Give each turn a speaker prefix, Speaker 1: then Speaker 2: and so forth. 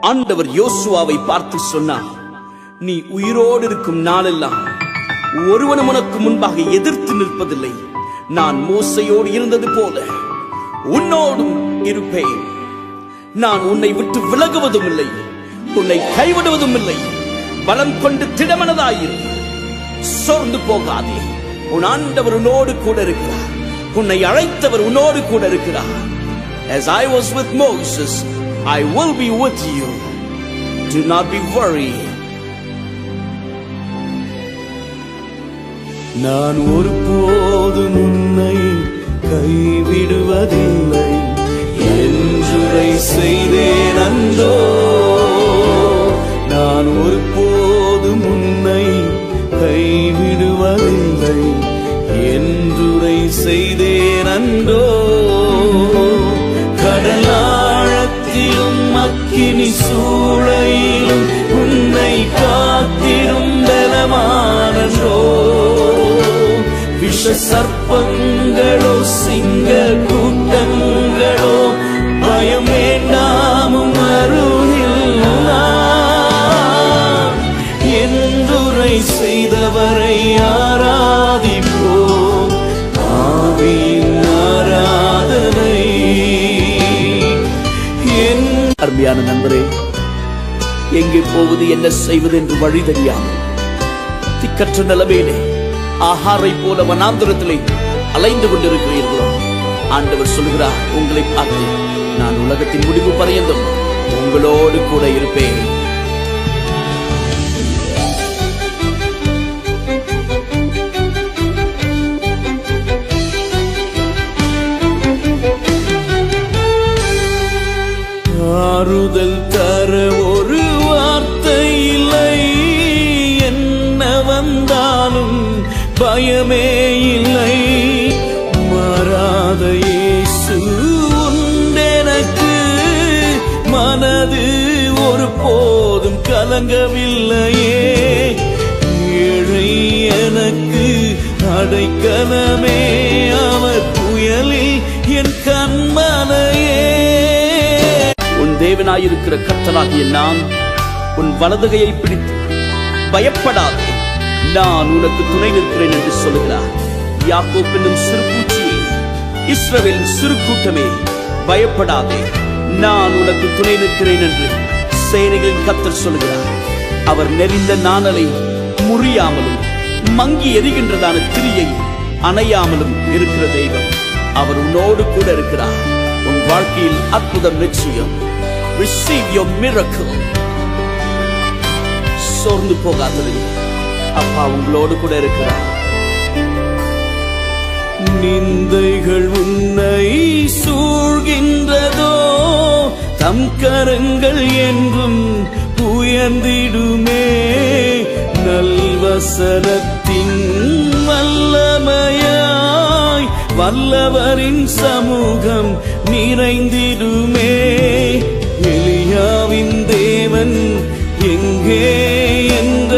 Speaker 1: ஆண்டவர் யோசுவாவை பார்த்து சொன்னார், நீ உயிரோடு இருக்கும் நாளெல்லாம் ஒருவனும் உனக்கு முன்பாக எதிர்த்து நிற்பதில்லை. நான் மோசையோடு இருந்தது போல உன்னோடும் இருப்பேன். நான் உன்னை விட்டு விலகுவதும் இல்லை, உன்னை கைவிடுவதும் இல்லை. பலம் கொண்டு திடமனதாயிரு, சோர்ந்து போகாதே. உன் ஆண்டவர் உன்னோடு கூட இருக்கிறார், உன்னை அழைத்தவர் உன்னோடு கூட இருக்கிறார். As I was with Moses, I will be with you. Do not be worried.
Speaker 2: நான் ஒருபோதும் உன்னை கைவிடுவதில்லை என்றுரை செய்தேன் அன்றோ. நான் ஒருபோதும் உன்னை கைவிடுவதில்லை என்றுரை செய்தேன் அன்றோ. கடலாழத்திலும் அக்கினி சூளையிலும் உன்னை காத்திடும் பலமானன்றோ. விஷ சர்ப்பங்களோ சிங்க கூட்டங்களோ பயம் வேண்டாமும் அருளில் என்றுரை செய்தவரை ஆராதிப்போம். ஆவியின் ஆராதனை.
Speaker 1: அருமையான நண்பரே, எங்கே போவது என்ன செய்வது என்று வழி தெரியாமல் திக்கற்ற நிலைமையிலே ஆகாரை போல வனாந்திரத்திலே அலைந்து கொண்டிருக்கிறீர்களோ, ஆண்டவர் சொல்கிறார் உங்களை பார்த்து, நான் உலகத்தின் முடிவு பரியந்தம் உங்களோடு கூட இருப்பேன்.
Speaker 2: ஆறுதல் தர ஒரு வார்த்தை இல்லை, என்ன வந்தாலும் பயமே இல்லை. மாறாத இயேசு உண்டெனக்கு, மனது ஒரு போதும் கலங்கவில்லையே. ஏழை எனக்கு அடைக்கலமே, அவர் புயலில் என் கண்மனையே.
Speaker 1: உன் தேவனாயிருக்கிற கர்த்தராகிய நான் உன் வலதுகையை பிடித்து பயப்படாதே, நான் உனக்கு துணை நிற்கிறேன் என்று சொல்லுகிறார். யாக்கோப் என்னும் சிறு பூச்சியே, இஸ்ரவேலின் சிறு கூட்டமே, பயப்படாதே, நான் உனக்கு துணை நிற்கிறேன் என்று சேனைகளின் கர்த்தர் சொல்லுகிறார். அவர் நெறிந்த நாணலை முறியாமலும் மங்கி எரிகின்றதான திரியை அணையாமலும் இருக்கிற தெய்வம். அவர் உன்னோடு கூட இருக்கிறார். உன் வாழ்க்கையில் அற்புதம் நிச்சயம். Receive your miracle. சோர்ந்து போகாதீர்கள், அப்பா உங்களோடு கூட இருக்கிறார்.
Speaker 2: நிந்தைகள் உன்னை சூழ்கின்றதோ, தம் கரங்கள் என்றும் உயர்ந்திடுமே. நல்வசனத்தின் வல்லமையாய் வல்லவரின் சமூகம் நிறைந்திடுமே. எலியாவின் தேவன் எங்கே என்ற